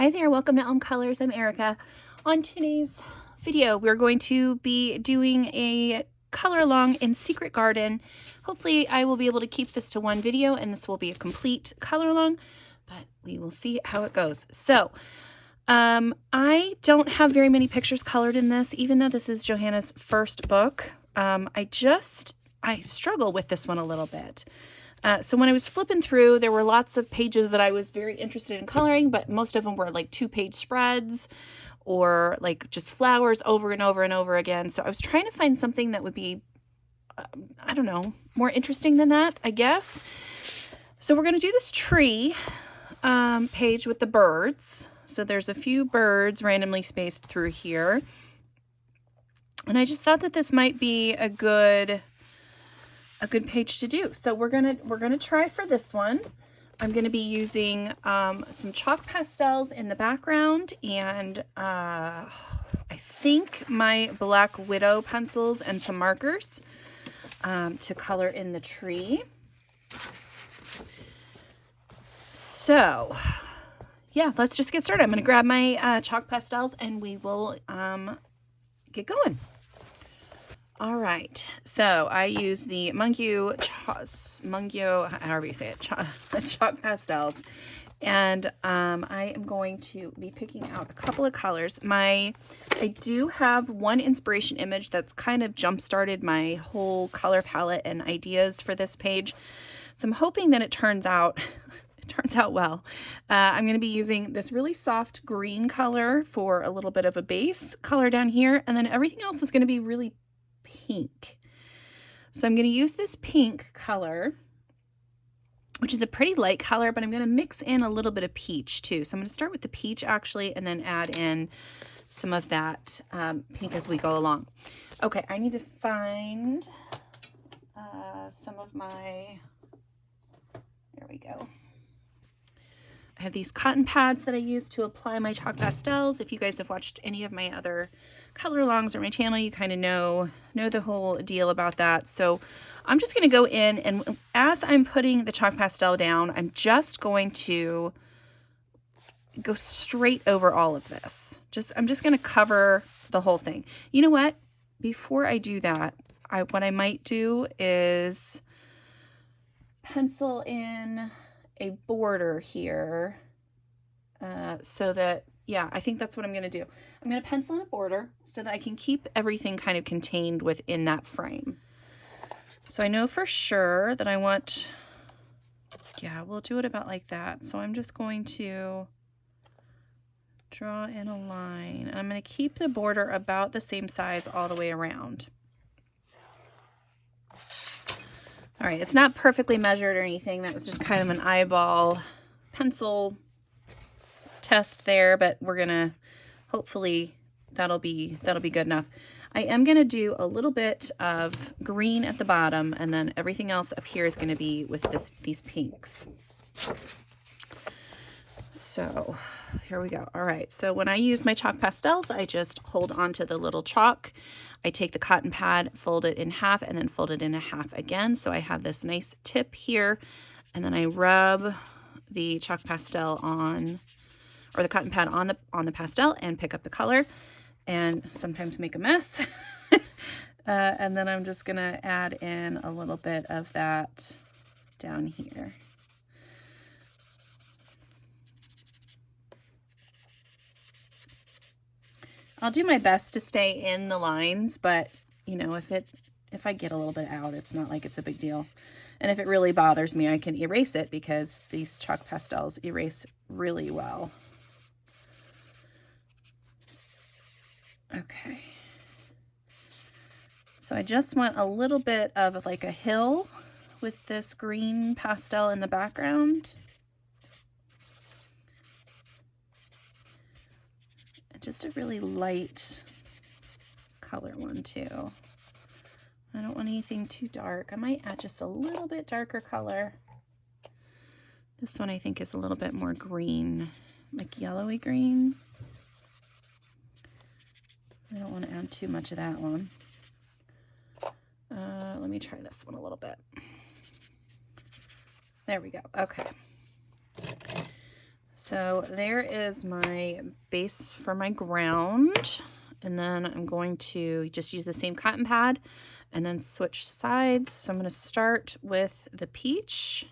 Hi there, welcome to Elm Colors. I'm Erica. On today's video, we're going to be doing a color along in Secret Garden. Hopefully I will be able to keep this to one video and this will be a complete color along, but we will see how it goes. So I don't have very many pictures colored in this, even though this is Johanna's first book. I struggle with this one a little bit. So when I was flipping through, there were lots of pages that I was very interested in coloring, but most of them were like 2-page spreads or like just flowers over and over and over again. So I was trying to find something that would be, I don't know, more interesting than that, I guess. So we're going to do this tree page with the birds. So there's a few birds randomly spaced through here. And I just thought that this might be a good page to do. So we're gonna try for this one. I'm gonna be using some chalk pastels in the background and I think my Black Widow pencils and some markers to color in the tree. So yeah, let's just get started. I'm gonna grab my chalk pastels and we will get going. All right, so I use the Mungyo, however you say it, chalk pastels, and I am going to be picking out a couple of colors. I do have one inspiration image that's kind of jump-started my whole color palette and ideas for this page, so I'm hoping that it turns out well. I'm going to be using this really soft green color for a little bit of a base color down here, and then everything else is going to be really pink. So I'm going to use this pink color, which is a pretty light color, but I'm going to mix in a little bit of peach too. So I'm going to start with the peach actually, and then add in some of that pink as we go along. Okay, I need to find some of my, there we go. I have these cotton pads that I use to apply my chalk pastels. If you guys have watched any of my other color alongs or my channel, you kind of know the whole deal about that. So I'm just going to go in, and as I'm putting the chalk pastel down, I'm just going to go straight over all of this. I'm just going to cover the whole thing. You know what? Before I do that, what I might do is pencil in a border here so that, yeah, I think that's what I'm going to do. I'm going to pencil in a border so that I can keep everything kind of contained within that frame. So I know for sure that I want, yeah, we'll do it about like that. So I'm just going to draw in a line, and I'm going to keep the border about the same size all the way around. All right, it's not perfectly measured or anything. That was just kind of an eyeball pencil test there, but we're gonna, hopefully that'll be good enough. I am gonna do a little bit of green at the bottom, and then everything else up here is gonna be with these pinks. So here we go. All right, so when I use my chalk pastels, I just hold on to the little chalk. I take the cotton pad, fold it in half, and then fold it in a half again. So I have this nice tip here, and then I rub the chalk pastel on, or the cotton pad on the pastel, and pick up the color, and sometimes make a mess. And then I'm just gonna add in a little bit of that down here. I'll do my best to stay in the lines, but you know, if I get a little bit out, it's not like it's a big deal. And if it really bothers me, I can erase it because these chalk pastels erase really well. Okay. So I just want a little bit of like a hill with this green pastel in the background. Just a really light color one too. I don't want anything too dark. I might add just a little bit darker color. This one I think is a little bit more green, like yellowy green. I don't want to add too much of that one. Let me try this one a little bit. There we go. Okay. So there is my base for my ground. And then I'm going to just use the same cotton pad and then switch sides. So I'm going to start with the peach.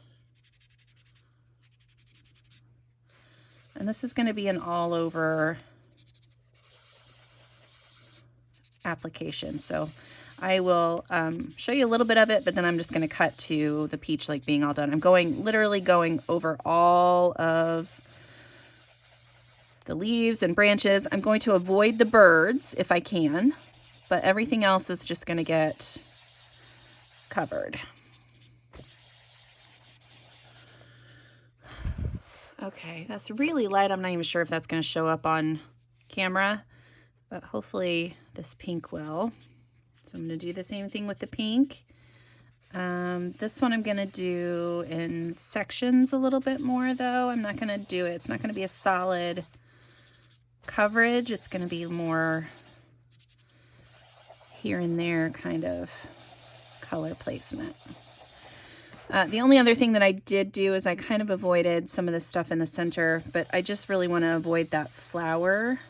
And this is going to be an all over application. So I will show you a little bit of it, but then I'm just going to cut to the peach like being all done. I'm literally going over all of the leaves and branches. I'm going to avoid the birds if I can, but everything else is just going to get covered. Okay, that's really light. I'm not even sure if that's going to show up on camera, but hopefully this pink will. So I'm going to do the same thing with the pink. This one I'm going to do in sections a little bit more though. I'm not going to do it. It's not going to be a solid coverage. It's going to be more here and there kind of color placement. The only other thing that I did do is I kind of avoided some of the stuff in the center, but I just really want to avoid that flower.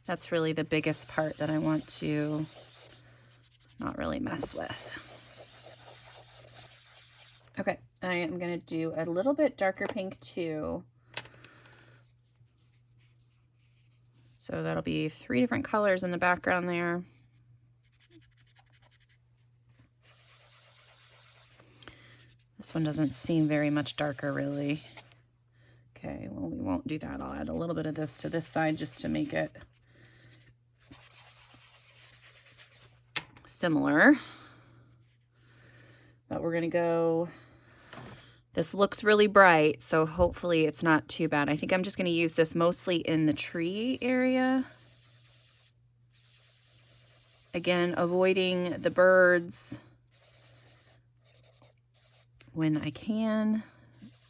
That's really the biggest part that I want to not really mess with. Okay, I am going to do a little bit darker pink too. So that'll be 3 different colors in the background there. This one doesn't seem very much darker really. Okay, well we won't do that. I'll add a little bit of this to this side just to make it similar. But we're gonna go, this looks really bright, so hopefully it's not too bad. I think I'm just gonna use this mostly in the tree area. Again, avoiding the birds when I can.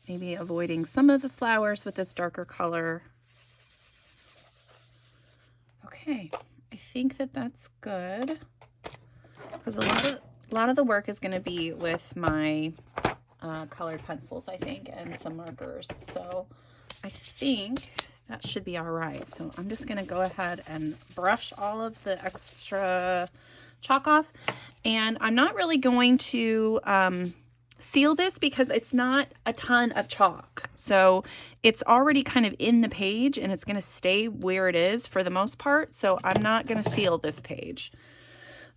Maybe avoiding some of the flowers with this darker color. Okay, I think that that's good. Because a lot of the work is going to be with my colored pencils, I think, and some markers. So I think that should be all right. So I'm just going to go ahead and brush all of the extra chalk off. And I'm not really going to seal this because it's not a ton of chalk. So it's already kind of in the page and it's going to stay where it is for the most part. So I'm not going to seal this page.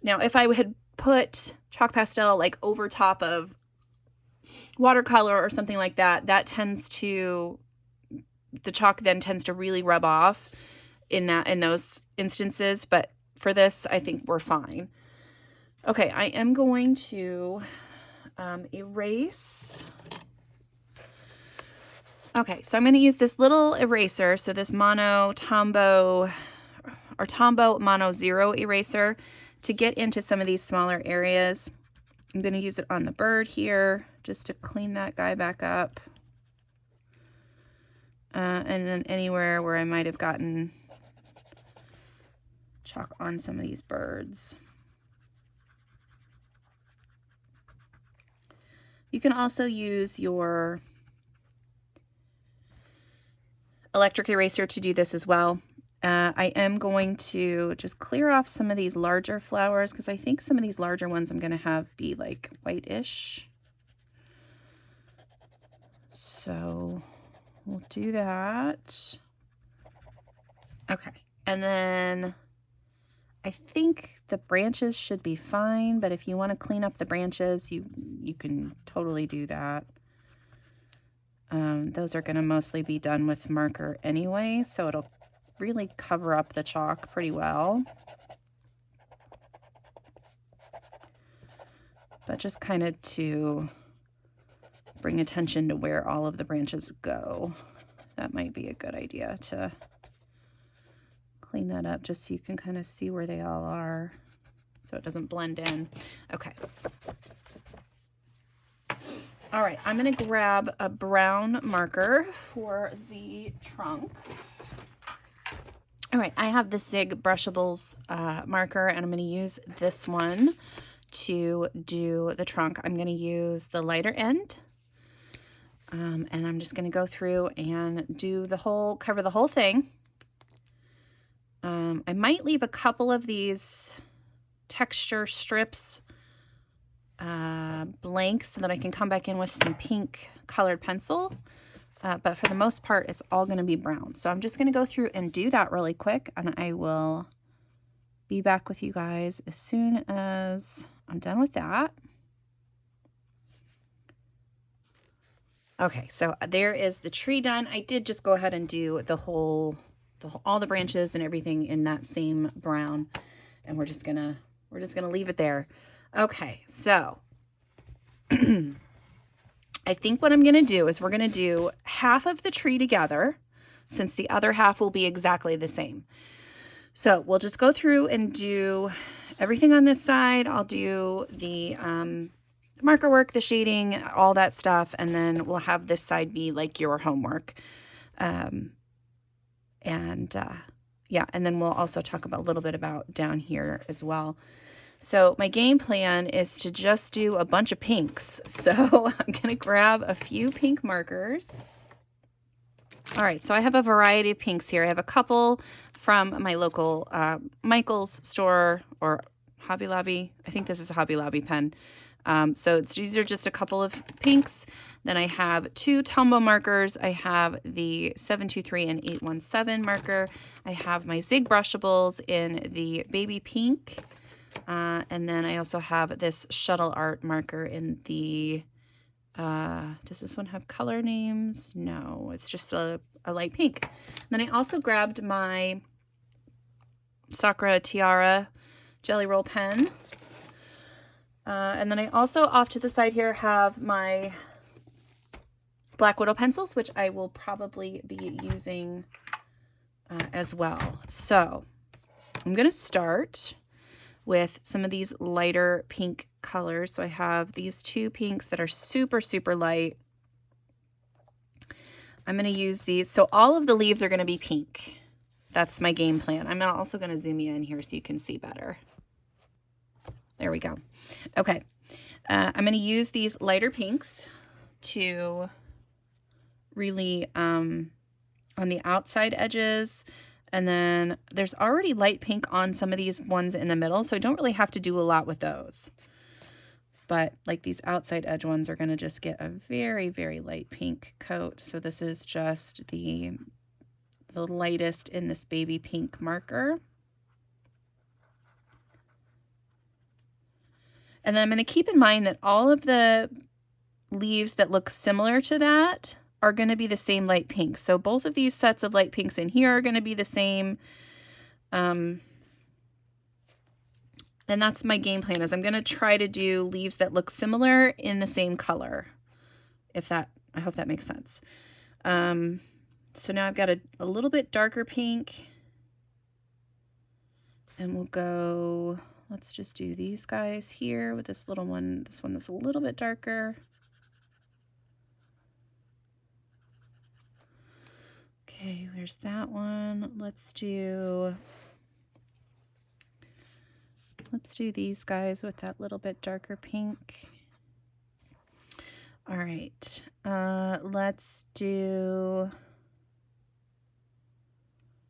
Now, if I had put chalk pastel like over top of watercolor or something like that, that tends to, the chalk then tends to really rub off in those instances. But for this, I think we're fine. Okay, I am going to erase. Okay, so I'm going to use this little eraser. So this Tombow Mono 0 eraser to get into some of these smaller areas. I'm going to use it on the bird here just to clean that guy back up. And then anywhere where I might have gotten chalk on some of these birds. You can also use your electric eraser to do this as well. I am going to just clear off some of these larger flowers because I think some of these larger ones I'm going to have be like whitish. So we'll do that. Okay, and then I think the branches should be fine, but if you want to clean up the branches, you can totally do that. Those are going to mostly be done with marker anyway, so it'll really cover up the chalk pretty well. But just kind of to bring attention to where all of the branches go, that might be a good idea to clean that up just so you can kind of see where they all are so it doesn't blend in. Okay. All right, I'm going to grab a brown marker for the trunk. All right, I have the Zig Brushables marker, and I'm going to use this one to do the trunk. I'm going to use the lighter end. And I'm just going to go through and do the whole, cover the whole thing. I might leave a couple of these texture strips blank so that I can come back in with some pink colored pencil. But for the most part, it's all going to be brown. So I'm just going to go through and do that really quick, and I will be back with you guys as soon as I'm done with that. Okay, so there is the tree done. I did just go ahead and do all the branches and everything in that same brown, and we're just gonna leave it there. Okay, so I think what I'm gonna do is we're gonna do half of the tree together, since the other half will be exactly the same. So we'll just go through and do everything on this side. I'll do the marker work, the shading, all that stuff, and then we'll have this side be like your homework. Yeah, and then we'll also talk about a little bit about down here as well. So my game plan is to just do a bunch of pinks. So I'm going to grab a few pink markers. All right, so I have a variety of pinks here. I have a couple from my local Michael's store or Hobby Lobby. I think this is a Hobby Lobby pen. So these are just a couple of pinks. Then I have 2 Tombow markers. I have the 723 and 817 marker. I have my Zig Brushables in the baby pink. And then I also have this shuttle art marker in the, does this one have color names? No, it's just a light pink. And then I also grabbed my Sakura Tiara Jelly Roll pen. And then I also, off to the side here, have my Black Widow pencils, which I will probably be using as well. So I'm going to start with some of these lighter pink colors. So I have these 2 pinks that are super, super light. I'm going to use these. So all of the leaves are going to be pink. That's my game plan. I'm also going to zoom you in here so you can see better. There we go. Okay. I'm going to use these lighter pinks to really, on the outside edges. And then there's already light pink on some of these ones in the middle, so I don't really have to do a lot with those. But like these outside edge ones are going to just get a very, very light pink coat. So this is just the lightest in this baby pink marker. And then I'm going to keep in mind that all of the leaves that look similar to that are going to be the same light pink. So both of these sets of light pinks in here are going to be the same. And that's my game plan, is I'm going to try to do leaves that look similar in the same color. I hope that makes sense. So now I've got a little bit darker pink, and we'll go, let's just do these guys here with this little one. This one is a little bit darker. Okay, there's that one. Let's do these guys with that little bit darker pink. All right, let's do,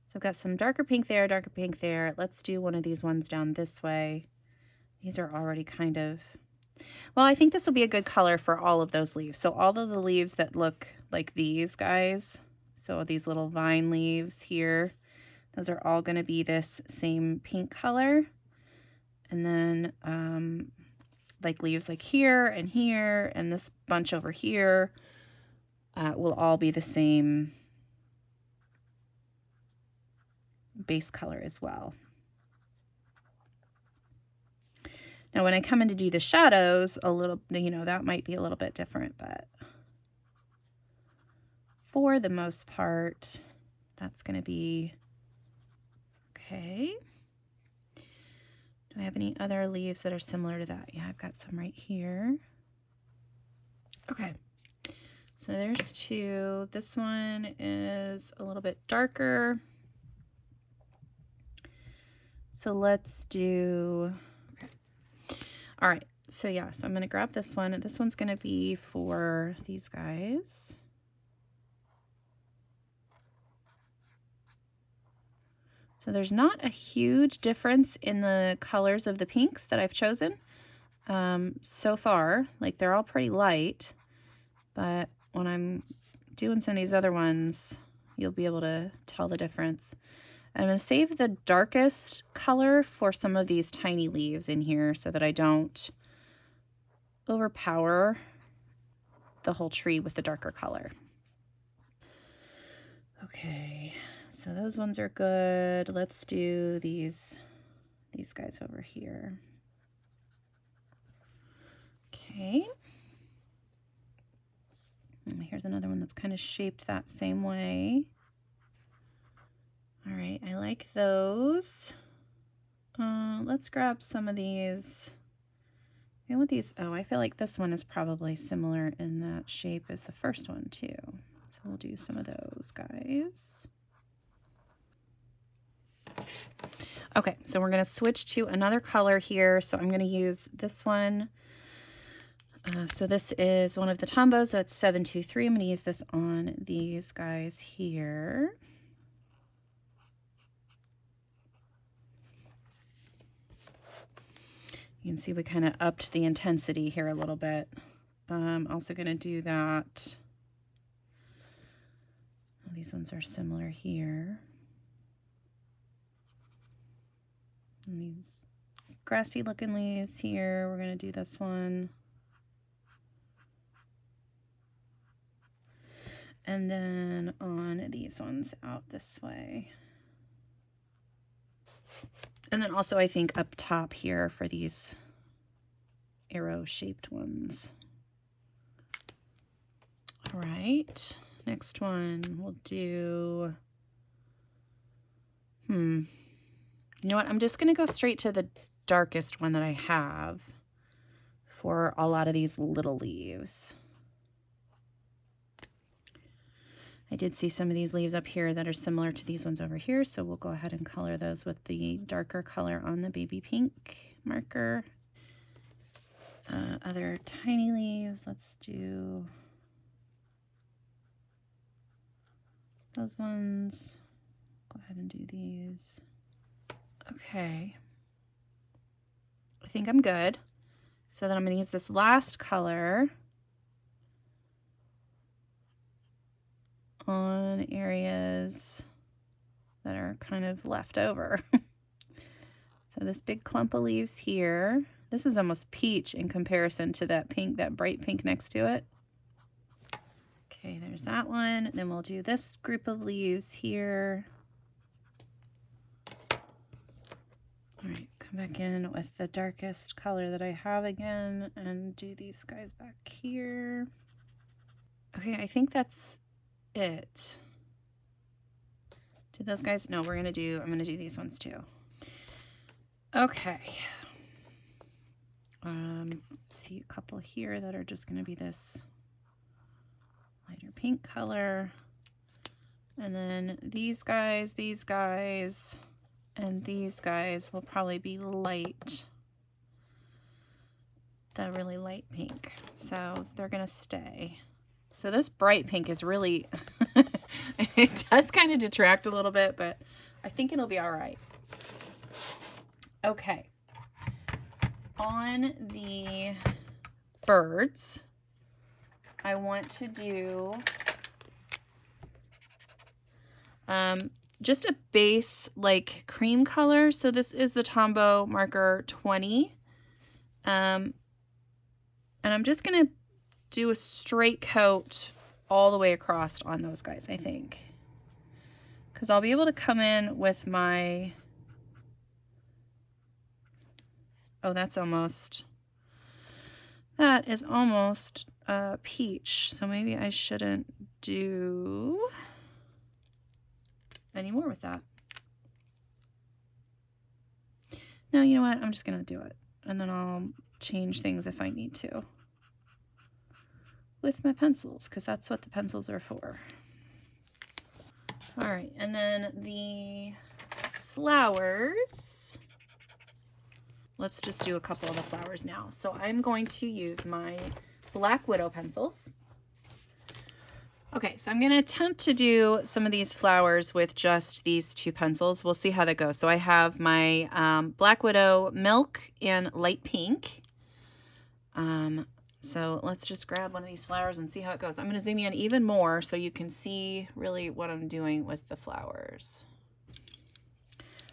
so I've got some darker pink there, darker pink there. Let's do one of these ones down this way. These are already kind of, well, I think this will be a good color for all of those leaves. So all of the leaves that look like these guys, so these little vine leaves here, those are all going to be this same pink color. And then like leaves like here and this bunch over here will all be the same base color as well. Now when I come in to do the shadows, a little, that might be a little bit different, but for the most part, that's going to be okay. Do I have any other leaves that are similar to that? Yeah, I've got some right here. Okay, so there's 2. This one is a little bit darker. So let's do, okay. All right, So yeah, so I'm going to grab this one. This one's going to be for these guys. So there's not a huge difference in the colors of the pinks that I've chosen so far. Like, they're all pretty light, but when I'm doing some of these other ones, you'll be able to tell the difference. I'm going to save the darkest color for some of these tiny leaves in here so that I don't overpower the whole tree with the darker color. Okay, so those ones are good. Let's do these guys over here. Okay. And here's another one that's kind of shaped that same way. All right, I like those. Let's grab some of these. I want these. Oh, I feel like this one is probably similar in that shape as the first one too. So we'll do some of those guys. Okay, so we're going to switch to another color here. So I'm going to use this one. So this is one of the Tombows, so it's 723. I'm going to use this on these guys here. You can see we kind of upped the intensity here a little bit. I'm also going to do that. These ones are similar here. And these grassy looking leaves here, we're going to do this one. And then on these ones out this way. And then also I think up top here for these arrow shaped ones. All right, next one we'll do, you know what, I'm just gonna go straight to the darkest one that I have for a lot of these little leaves. I did see some of these leaves up here that are similar to these ones over here, so we'll go ahead and color those with the darker color on the baby pink marker. Other tiny leaves, let's do those ones. Go ahead and do these. Okay. I think I'm good. So then I'm going to use this last color on areas that are kind of left over. So this big clump of leaves here, this is almost peach in comparison to that pink, that bright pink next to it. Okay, there's that one. Then we'll do this group of leaves here. All right, come back in with the darkest color that I have again and do these guys back here. Okay, I think that's it. Did those guys? No, I'm gonna do these ones too. Okay. Let's see a couple here that are just gonna be this lighter pink color. And then these guys, and these guys will probably be light. The really light pink. So they're gonna stay. So this bright pink is really, it does kind of detract a little bit, but I think it'll be all right. Okay. On the birds, I want to do just a base like cream color. So this is the Tombow marker 20. And I'm just going to do a straight coat all the way across on those guys, I think. Because I'll be able to come in with my... Oh, that is almost peach. So maybe I shouldn't do any more with that. No, you know what? I'm just going to do it. And then I'll change things if I need to with my pencils, because that's what the pencils are for. All right, and then the flowers. let's just do a couple of the flowers now. So I'm going to use my Black Widow pencils. Okay, so I'm going to attempt to do some of these flowers with just these two pencils. We'll see how that goes. So I have my Black Widow Milk and Light Pink. So let's just grab one of these flowers and see how it goes. I'm going to zoom in even more so you can see really what I'm doing with the flowers.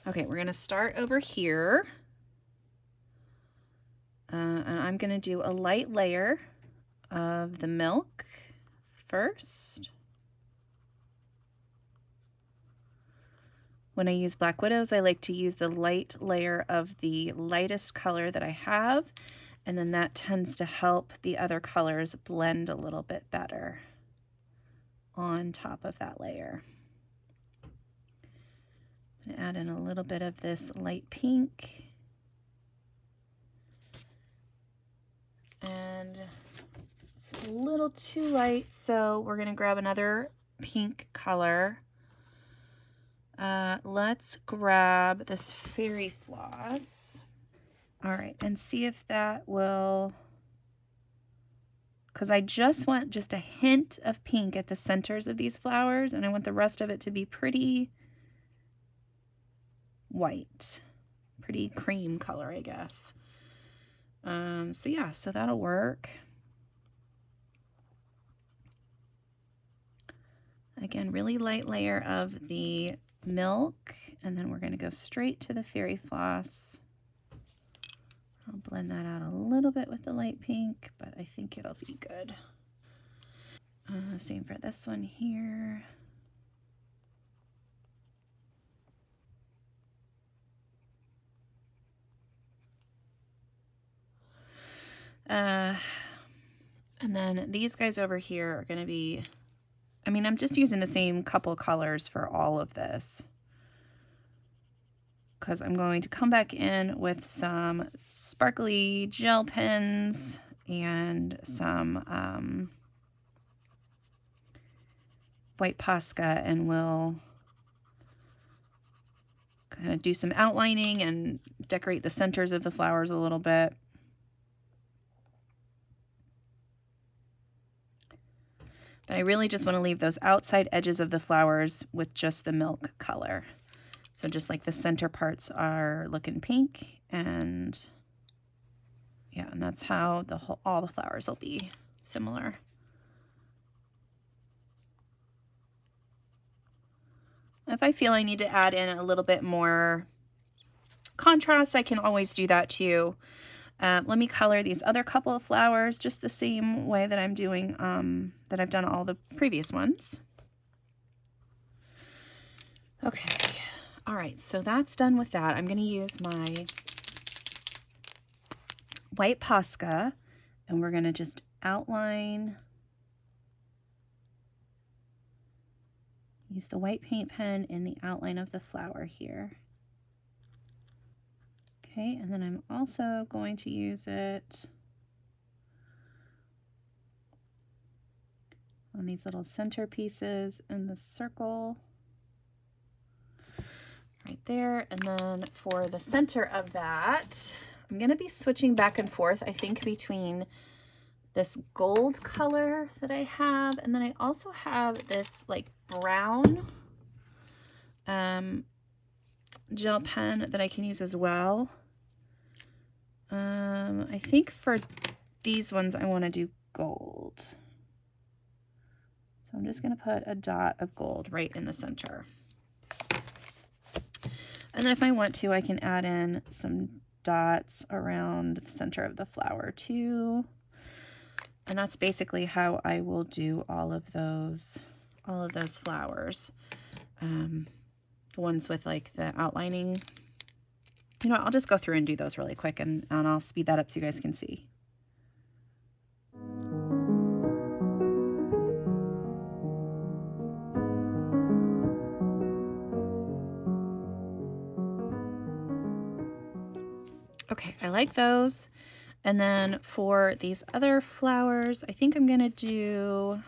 Okay, we're going to start over here. And I'm going to do a light layer of the milk first. When I use Black Widows, I like to use the light layer of the lightest color that I have, and then that tends to help the other colors blend a little bit better on top of that layer. I'm gonna add in a little bit of this light pink. And it's a little too light, so we're gonna grab another pink color. Let's grab this fairy floss. All right, and see if that will, because I just want just a hint of pink at the centers of these flowers, and I want the rest of it to be pretty white, pretty cream color, I guess. So yeah, so that'll work. Again, really light layer of the milk, and then we're going to go straight to the fairy floss. I'll blend that out a little bit with the light pink, but I think it'll be good. Same for this one here. And then these guys over here are going to be, I mean, I'm just using the same couple colors for all of this, because I'm going to come back in with some sparkly gel pens and some white Posca, and we'll kind of do some outlining and decorate the centers of the flowers a little bit. But I really just want to leave those outside edges of the flowers with just the milk color. So just like the center parts are looking pink, and yeah, and that's how all the flowers will be similar. If I feel I need to add in a little bit more contrast, I can always do that too. Let me color these other couple of flowers just the same way that I'm doing, that I've done all the previous ones. Okay, all right, so that's done with that. I'm gonna use my white Posca, and we're gonna just outline, use the white paint pen in the outline of the flower here. Okay, and then I'm also going to use it on these little center pieces in the circle right there. And then for the center of that, I'm going to be switching back and forth, I think, between this gold color that I have, and then I also have this like brown gel pen that I can use as well. I think for these ones I want to do gold. So I'm just going to put a dot of gold right in the center. And then if I want to, I can add in some dots around the center of the flower too. And that's basically how I will do all of those flowers. The ones with like the outlining. You know what, I'll just go through and do those really quick, and I'll speed that up so you guys can see. Okay, I like those. And then for these other flowers, I think I'm gonna do,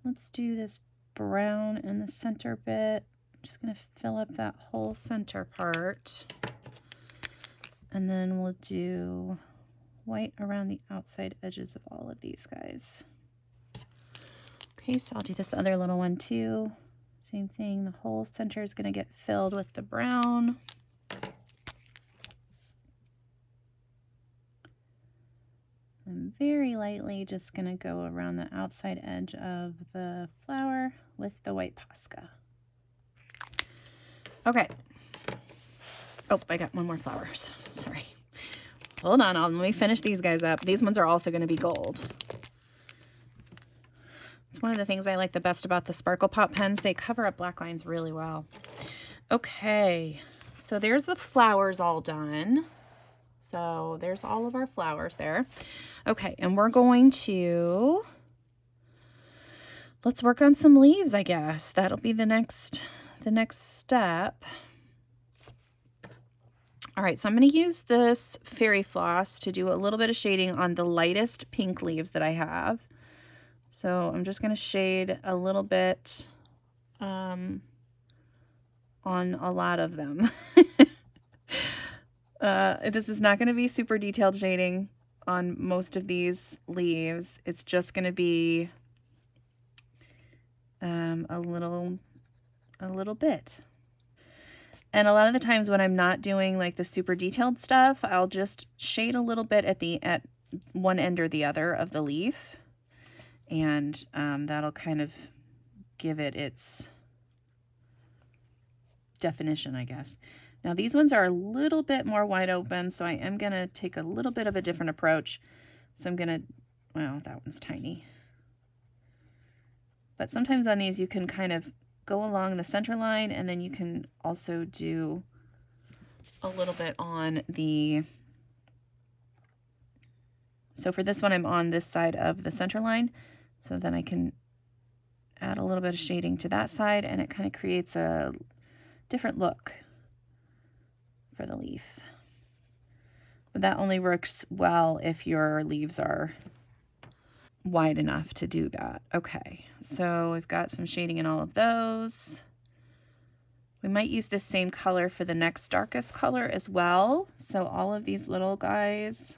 let's do this brown in the center bit. I'm just gonna fill up that whole center part. And then we'll do white around the outside edges of all of these guys. Okay, so I'll do this other little one too. Same thing, the whole center is going to get filled with the brown. I'm very lightly just going to go around the outside edge of the flower with the white Posca. Okay. Oh, I got one more flower. Sorry. Hold on, let me finish these guys up. These ones are also going to be gold. It's one of the things I like the best about the Sparkle Pop pens. They cover up black lines really well. Okay, so there's the flowers all done. So there's all of our flowers there. Okay, and we're going to, let's work on some leaves, I guess. That'll be the next step. All right, so I'm going to use this fairy floss to do a little bit of shading on the lightest pink leaves that I have. So I'm just going to shade a little bit on a lot of them. This is not going to be super detailed shading on most of these leaves. It's just going to be a little bit. And a lot of the times when I'm not doing like the super detailed stuff, I'll just shade a little bit at one end or the other of the leaf. And that'll kind of give it its definition, I guess. Now these ones are a little bit more wide open, so I am going to take a little bit of a different approach. So I'm going to, well, that one's tiny. But sometimes on these you can kind of go along the center line, and then you can also do a little bit on the, so for this one I'm on this side of the center line, so then I can add a little bit of shading to that side, and it kind of creates a different look for the leaf. But that only works well if your leaves are wide enough to do that. Okay, so we've got some shading in all of those. We might use this same color for the next darkest color as well. So all of these little guys,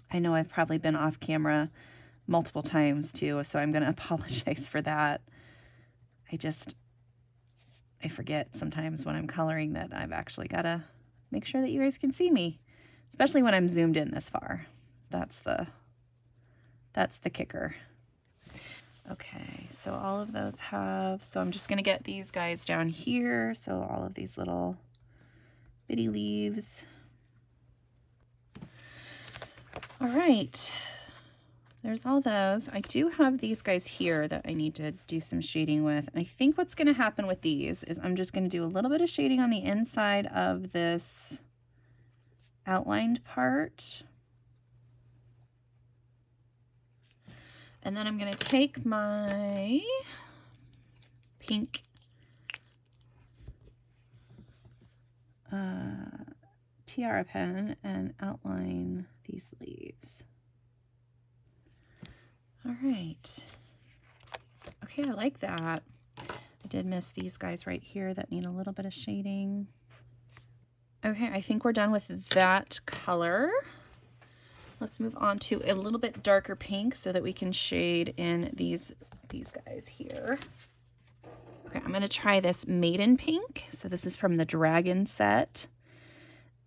I know I've probably been off camera multiple times too, so I'm going to apologize for that. I forget sometimes when I'm coloring that I've actually got to make sure that you guys can see me, especially when I'm zoomed in this far. That's the kicker. Okay, so all of those have, so I'm just going to get these guys down here. So all of these little bitty leaves. All right, there's all those. I do have these guys here that I need to do some shading with. And I think what's going to happen with these is I'm just going to do a little bit of shading on the inside of this outlined part. And then I'm going to take my pink tiara pen and outline these leaves. All right. Okay, I like that. I did miss these guys right here that need a little bit of shading. Okay, I think we're done with that color. Let's move on to a little bit darker pink so that we can shade in these guys here. Okay, I'm going to try this Maiden Pink. So this is from the Dragon set.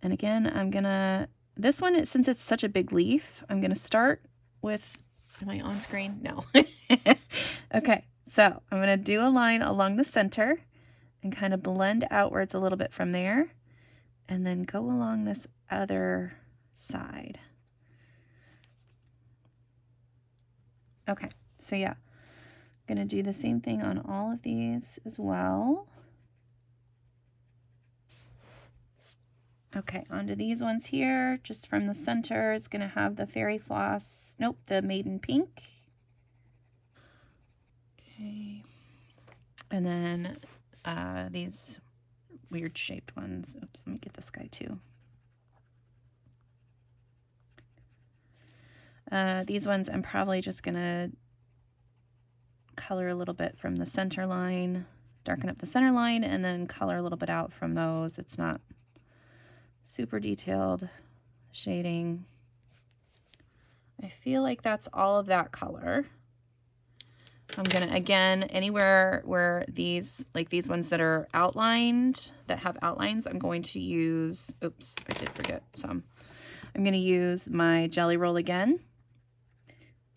And again, I'm going to, this one, since it's such a big leaf, I'm going to start with, am I on screen? No. Okay, so I'm going to do a line along the center and kind of blend outwards a little bit from there. And then go along this other side. Okay, so yeah, I'm going to do the same thing on all of these as well. Okay, onto these ones here, just from the center, is going to have the fairy floss, nope, the Maiden Pink. Okay, and then these weird shaped ones. Oops, let me get this guy too. These ones I'm probably just going to color a little bit from the center line, darken up the center line, and then color a little bit out from those. It's not super detailed shading. I feel like that's all of that color. I'm gonna, again, anywhere where these, like these ones that are outlined, that have outlines, I'm going to use, oops, I did forget some. I'm gonna use my jelly roll again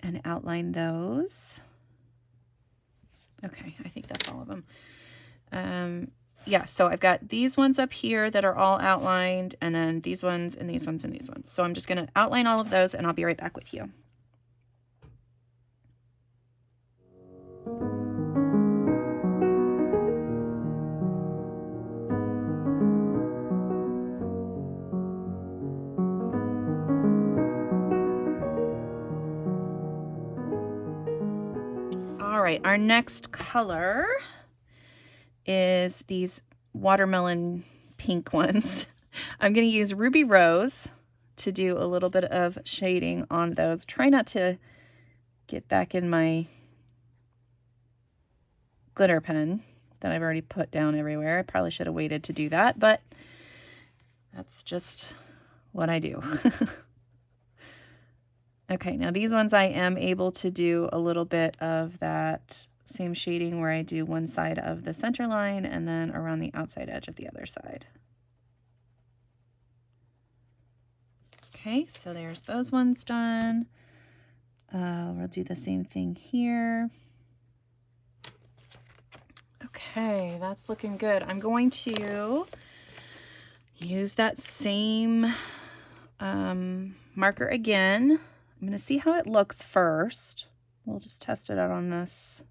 and outline those. Okay, I think that's all of them. Yeah, so I've got these ones up here that are all outlined, and then these ones and these ones and these ones. So I'm just gonna outline all of those and I'll be right back with you. All right, our next color is these watermelon pink ones. I'm going to use Ruby Rose to do a little bit of shading on those. Try not to get back in my glitter pen that I've already put down everywhere. I probably should have waited to do that, but that's just what I do. Okay, now these ones I am able to do a little bit of that same shading where I do one side of the center line and then around the outside edge of the other side. Okay, so there's those ones done. We'll do the same thing here. Okay, that's looking good. I'm going to use that same marker again. I'm going to see how it looks first. We'll just test it out on this.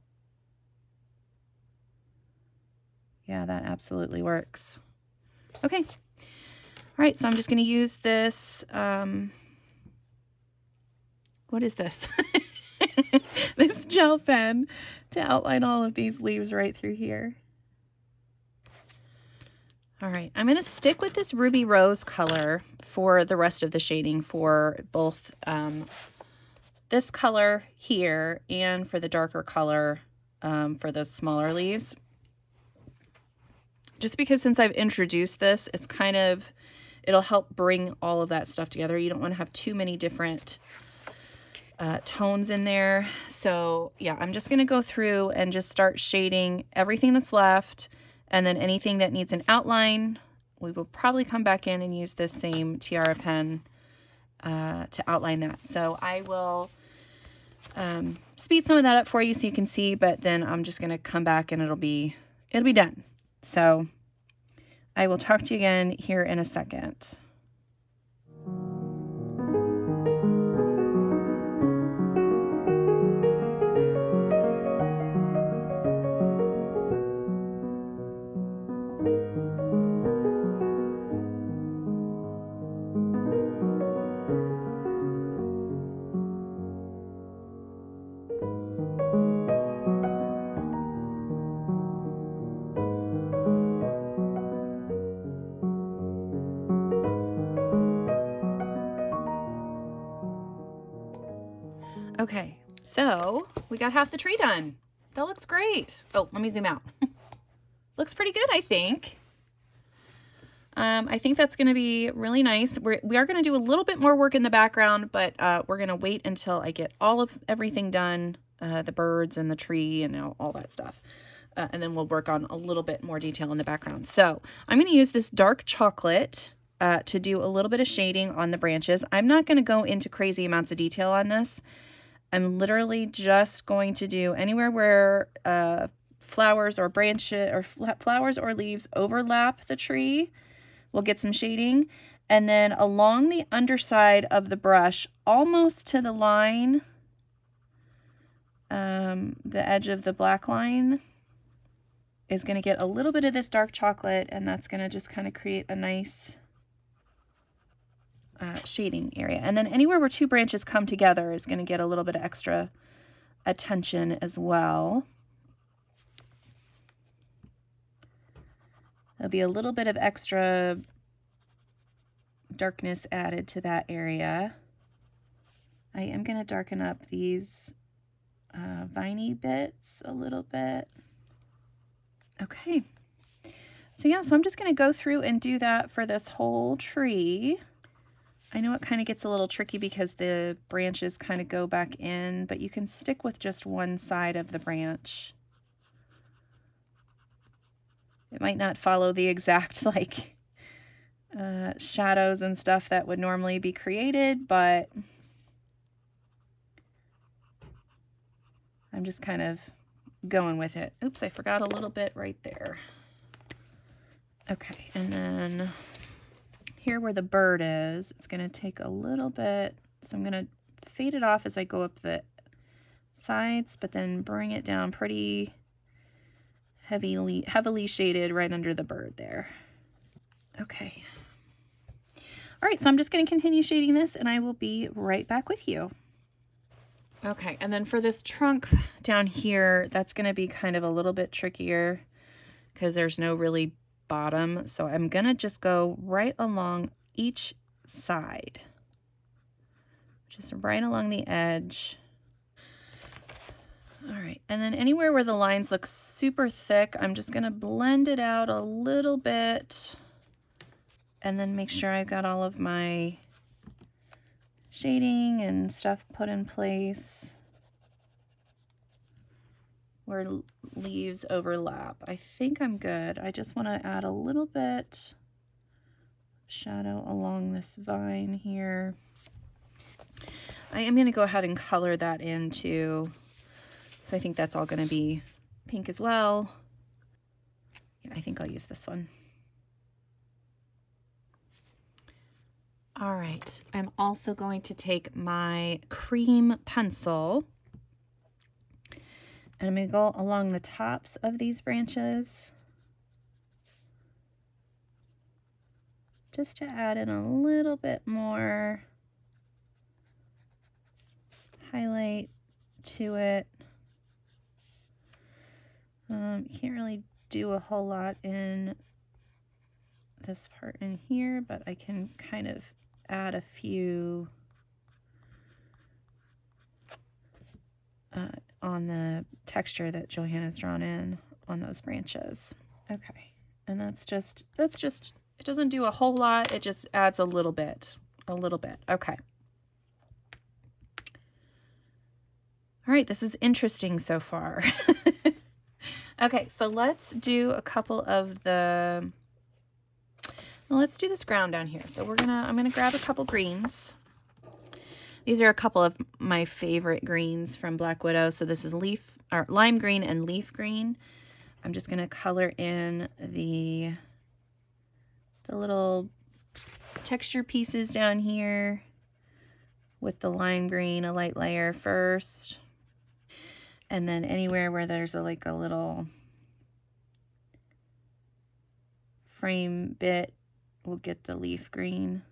Yeah, that absolutely works. Okay. All right, so I'm just going to use this. What is this? This gel pen to outline all of these leaves right through here. All right, I'm going to stick with this Ruby Rose color for the rest of the shading for both this color here and for the darker color for the smaller leaves. Just because since I've introduced this, it's kind of, it'll help bring all of that stuff together. You don't want to have too many different tones in there. So yeah, I'm just going to go through and just start shading everything that's left. And then anything that needs an outline, we will probably come back in and use this same tiara pen to outline that. So I will speed some of that up for you so you can see, but then I'm just going to come back and it'll be done. So I will talk to you again here in a second. Okay, so we got half the tree done. That looks great. Oh, let me zoom out. Looks pretty good, I think. I think that's going to be really nice. We are going to do a little bit more work in the background, but we're going to wait until I get all of everything done, the birds and the tree and all that stuff. And then we'll work on a little bit more detail in the background. So I'm going to use this dark chocolate to do a little bit of shading on the branches. I'm not going to go into crazy amounts of detail on this. I'm literally just going to do anywhere where flowers or branches or flowers or leaves overlap the tree. We'll get some shading. And then along the underside of the brush, almost to the line, the edge of the black line is going to get a little bit of this dark chocolate, and that's going to just kind of create a nice shading area. And then anywhere where two branches come together is going to get a little bit of extra attention as well. There'll be a little bit of extra darkness added to that area. I am going to darken up these viney bits a little bit. Okay, So yeah, so I'm just going to go through and do that for this whole tree. I know it kind of gets a little tricky because the branches kind of go back in, but you can stick with just one side of the branch. It might not follow the exact like shadows and stuff that would normally be created, but I'm just kind of going with it. Oops, I forgot a little bit right there. Okay, and then here where the bird is, it's going to take a little bit, so I'm going to fade it off as I go up the sides, but then bring it down pretty heavily shaded right under the bird there. Okay. All right, so I'm just going to continue shading this, and I will be right back with you. Okay, and then for this trunk down here, that's going to be kind of a little bit trickier because there's no really bottom. So I'm going to just go right along each side, just right along the edge. All right, and then anywhere where the lines look super thick, I'm just going to blend it out a little bit and then make sure I got all of my shading and stuff put in place where leaves overlap. I think I'm good. I just want to add a little bit shadow along this vine here. I am going to go ahead and color that in too, because I think that's all going to be pink as well. Yeah, I think I'll use this one. All right, I'm also going to take my cream pencil and I'm going to go along the tops of these branches just to add in a little bit more highlight to it. You can't really do a whole lot in this part in here, but I can kind of add a few on the texture that Johanna's drawn in on those branches. Okay, and that's just, it doesn't do a whole lot, it just adds a little bit. Okay. All right, this is interesting so far. Okay, so let's do a couple of the, well, let's do this ground down here. So I'm gonna grab a couple greens. These are a couple of my favorite greens from Black Widow. So this is lime green and leaf green. I'm just gonna color in the little texture pieces down here with the lime green, a light layer first. And then anywhere where there's a little frame bit, we'll get the leaf green.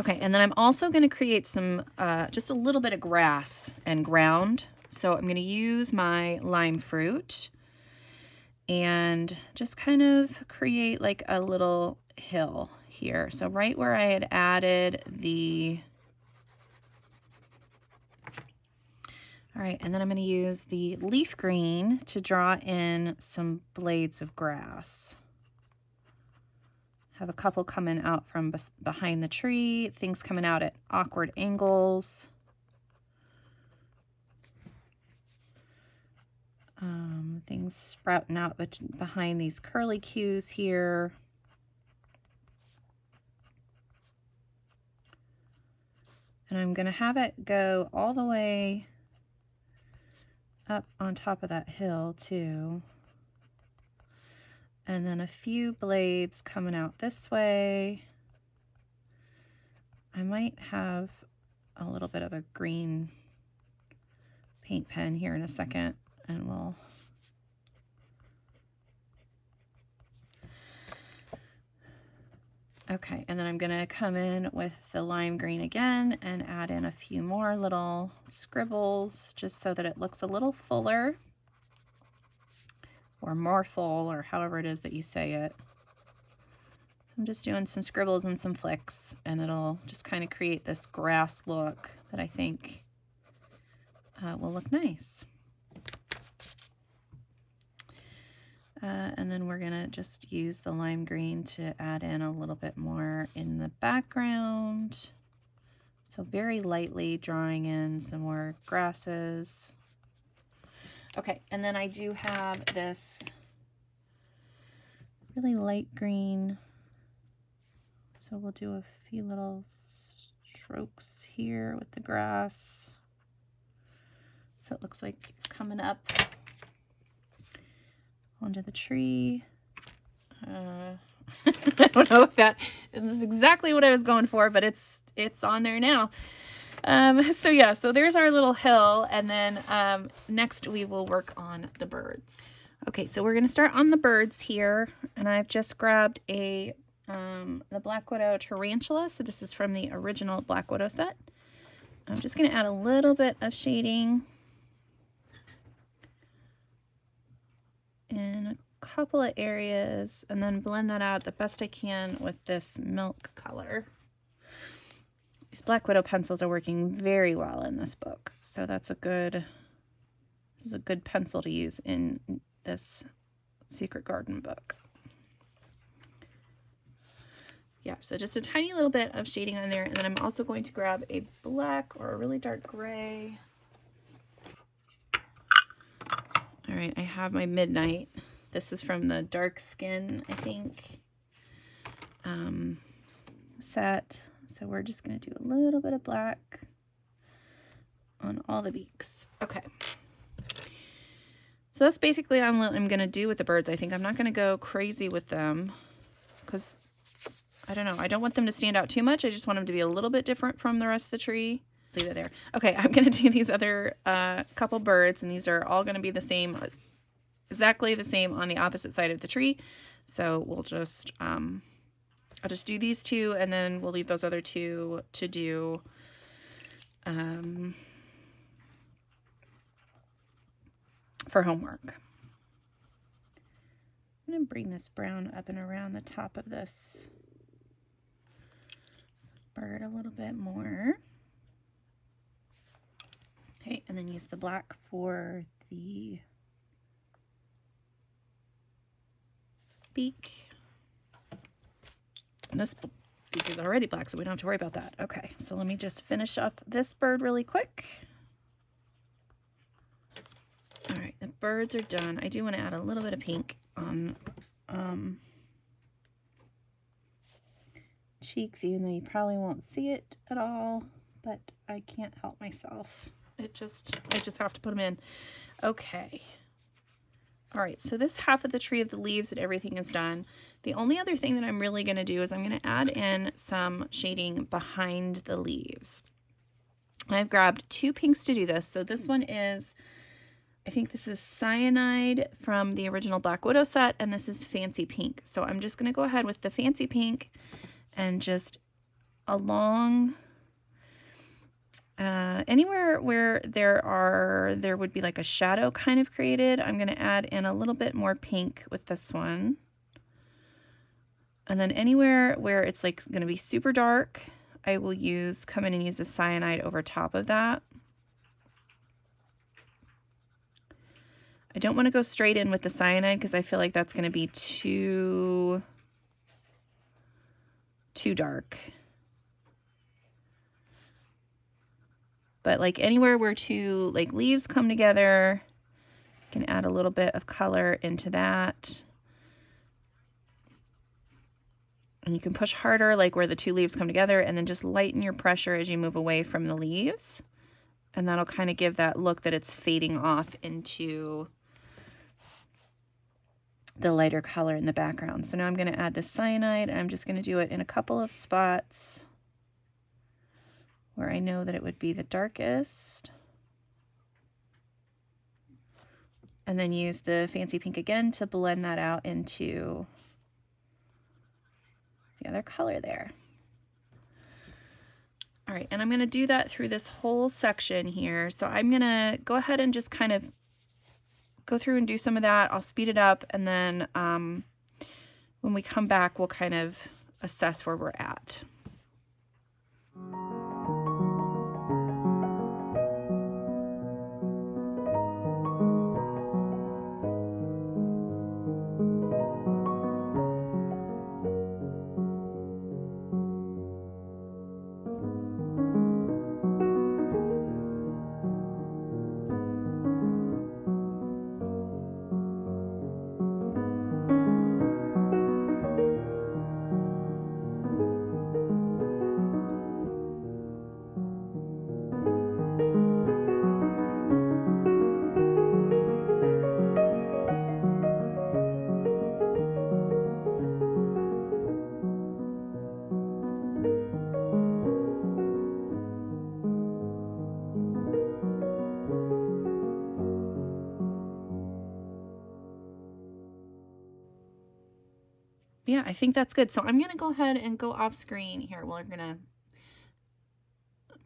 Okay, and then I'm also going to create some, just a little bit of grass and ground. So I'm going to use my lime fruit and just kind of create like a little hill here. So right where I had added the, all right, and then I'm going to use the leaf green to draw in some blades of grass. Have a couple coming out from behind the tree, things coming out at awkward angles. Things sprouting out behind these curly cues here. And I'm going to have it go all the way up on top of that hill too. And then a few blades coming out this way. I might have a little bit of a green paint pen here in a second, and we'll okay, and then I'm gonna come in with the lime green again and add in a few more little scribbles just so that it looks a little fuller, or more full, or however it is that you say it. So I'm just doing some scribbles and some flicks, and it'll just kind of create this grass look that I think will look nice. And then we're gonna just use the lime green to add in a little bit more in the background. So very lightly drawing in some more grasses. Okay, and then I do have this really light green. So we'll do a few little strokes here with the grass. So it looks like it's coming up onto the tree. I don't know if that is exactly what I was going for, but it's on there now. So yeah, so there's our little hill, and then next we will work on the birds. Okay, so we're gonna start on the birds here, and I've just grabbed the Black Widow Tarantula. So this is from the original Black Widow set. I'm just gonna add a little bit of shading in a couple of areas, and then blend that out the best I can with this milk color. These Black Widow pencils are working very well in this book, so this is a good pencil to use in this Secret Garden book. Yeah, so just a tiny little bit of shading on there, and then I'm also going to grab a black or a really dark gray. All right, I have my Midnight. This is from the Dark Skin, I think, set. So we're just going to do a little bit of black on all the beaks. Okay. So that's basically what I'm going to do with the birds. I think I'm not going to go crazy with them because, I don't know, I don't want them to stand out too much. I just want them to be a little bit different from the rest of the tree. Leave it there. Okay, I'm going to do these other couple birds, and these are all going to be the same, exactly the same on the opposite side of the tree. So we'll just, I'll just do these two, and then we'll leave those other two to do for homework. I'm going to bring this brown up and around the top of this bird a little bit more. Okay, and then use the black for the beak. And this beak is already black, so we don't have to worry about that. Okay, so let me just finish off this bird really quick. All right, the birds are done. I do want to add a little bit of pink on cheeks, even though you probably won't see it at all, but I can't help myself. I just have to put them in. Okay. All right, so this half of the tree of the leaves and everything is done. The only other thing that I'm really going to do is I'm going to add in some shading behind the leaves. I've grabbed two pinks to do this. So this one is, I think this is Cyanide from the original Black Widow set, and this is Fancy Pink. So I'm just going to go ahead with the Fancy Pink and just along anywhere where there would be like a shadow kind of created, I'm going to add in a little bit more pink with this one. And then anywhere where it's like going to be super dark, I will come in and use the Cyanide over top of that. I don't want to go straight in with the Cyanide because I feel like that's going to be too dark. But like anywhere where two like leaves come together, you can add a little bit of color into that. And you can push harder like where the two leaves come together, and then just lighten your pressure as you move away from the leaves. And that'll kind of give that look that it's fading off into the lighter color in the background. So now I'm going to add the Cyanide, and I'm just going to do it in a couple of spots where I know that it would be the darkest. And then use the Fancy Pink again to blend that out into the other color there. All right, and I'm going to do that through this whole section here. So I'm going to go ahead and just kind of go through and do some of that. I'll speed it up, and then when we come back, we'll kind of assess where we're at. yeah, I think that's good. So I'm going to go ahead and go off screen here. I'm going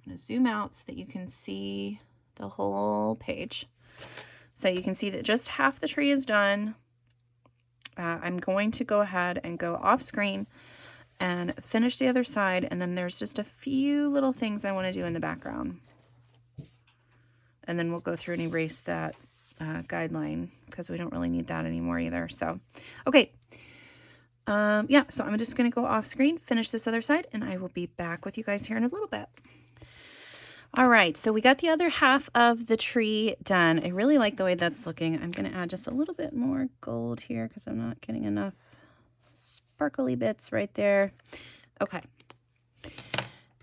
to zoom out so that you can see the whole page. So you can see that just half the tree is done. I'm going to go ahead and go off screen and finish the other side. And then there's just a few little things I want to do in the background. And then we'll go through and erase that guideline because we don't really need that anymore either. So, okay. Yeah, so I'm just going to go off screen, finish this other side, and I will be back with you guys here in a little bit. All right, so we got the other half of the tree done. I really like the way that's looking. I'm going to add just a little bit more gold here because I'm not getting enough sparkly bits right there. Okay.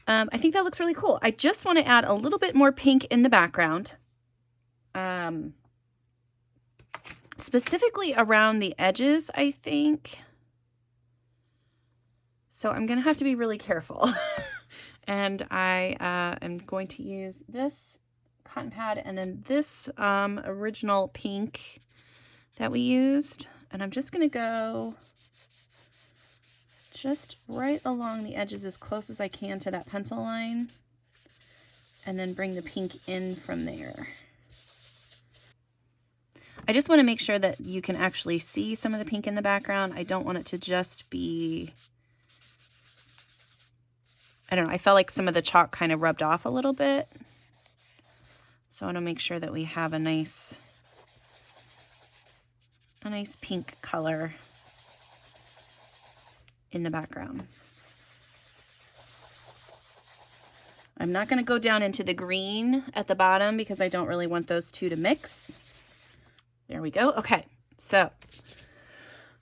I think that looks really cool. I just want to add a little bit more pink in the background. Specifically around the edges, I think. So I'm going to have to be really careful. And I am going to use this cotton pad and then this original pink that we used. And I'm just going to go just right along the edges as close as I can to that pencil line. And then bring the pink in from there. I just want to make sure that you can actually see some of the pink in the background. I don't want it to just be, I don't know, I felt like some of the chalk kind of rubbed off a little bit. So I want to make sure that we have a nice pink color in the background. I'm not going to go down into the green at the bottom because I don't really want those two to mix. There we go. Okay, so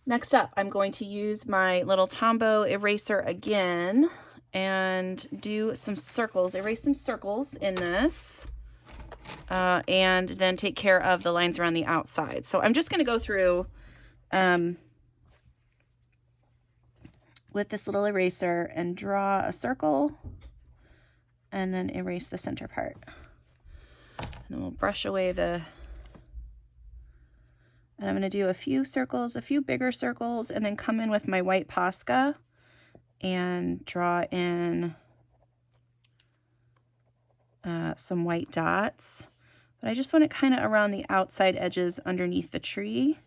next up, I'm going to use my little Tombow eraser again and do some circles, erase some circles in this, and then take care of the lines around the outside. So I'm just going to go through with this little eraser and draw a circle and then erase the center part. And then we'll brush away and I'm going to do a few circles, a few bigger circles, and then come in with my white Posca and draw in some white dots. But I just want it kind of around the outside edges underneath the tree.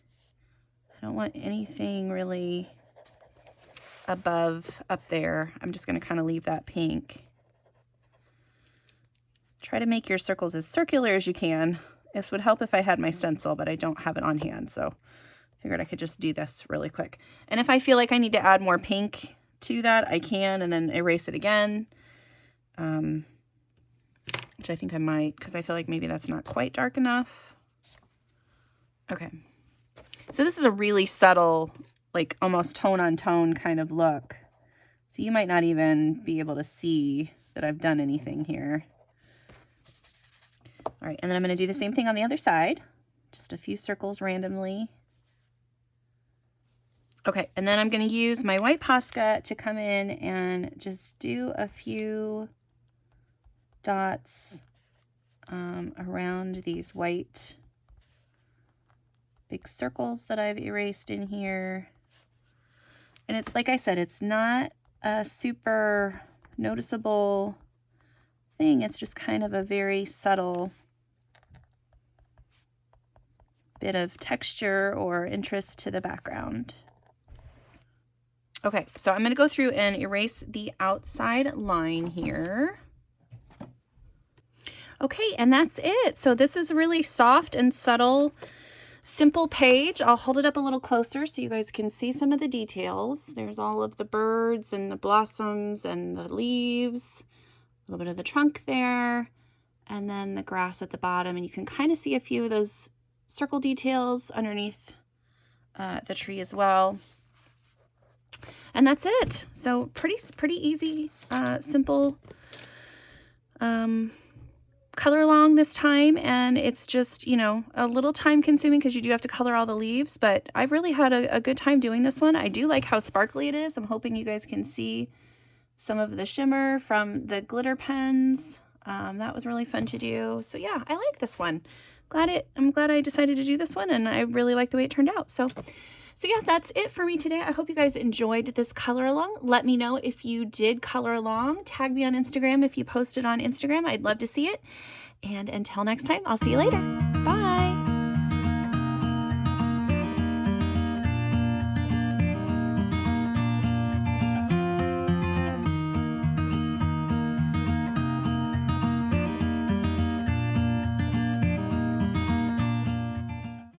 I don't want anything really above up there. I'm just going to kind of leave that pink. Try to make your circles as circular as you can. This would help if I had my stencil, but I don't have it on hand, so I figured I could just do this really quick. And if I feel like I need to add more pink to that, I can, and then erase it again, which I think I might, because I feel like maybe that's not quite dark enough. Okay. So this is a really subtle, like almost tone-on-tone kind of look. So you might not even be able to see that I've done anything here. All right, and then I'm going to do the same thing on the other side. Just a few circles randomly. Okay, and then I'm going to use my white Posca to come in and just do a few dots around these white big circles that I've erased in here. And it's, like I said, it's not a super noticeable thing. It's just kind of a very subtle bit of texture or interest to the background. Okay, so I'm going to go through and erase the outside line here. Okay, and that's it. So this is a really soft and subtle, simple page. I'll hold it up a little closer so you guys can see some of the details. There's all of the birds and the blossoms and the leaves, a little bit of the trunk there, and then the grass at the bottom. And you can kind of see a few of those circle details underneath the tree as well. And that's it. So pretty easy, simple color along this time. And it's just, you know, a little time consuming because you do have to color all the leaves, but I've really had a good time doing this one. I do like how sparkly it is. I'm hoping you guys can see some of the shimmer from the glitter pens. That was really fun to do. So yeah, I like this one. I'm glad I decided to do this one, and I really like the way it turned out. So So yeah, that's it for me today. I hope you guys enjoyed this color along. Let me know if you did color along. Tag me on Instagram if you posted on Instagram. I'd love to see it. And until next time, I'll see you later. Bye.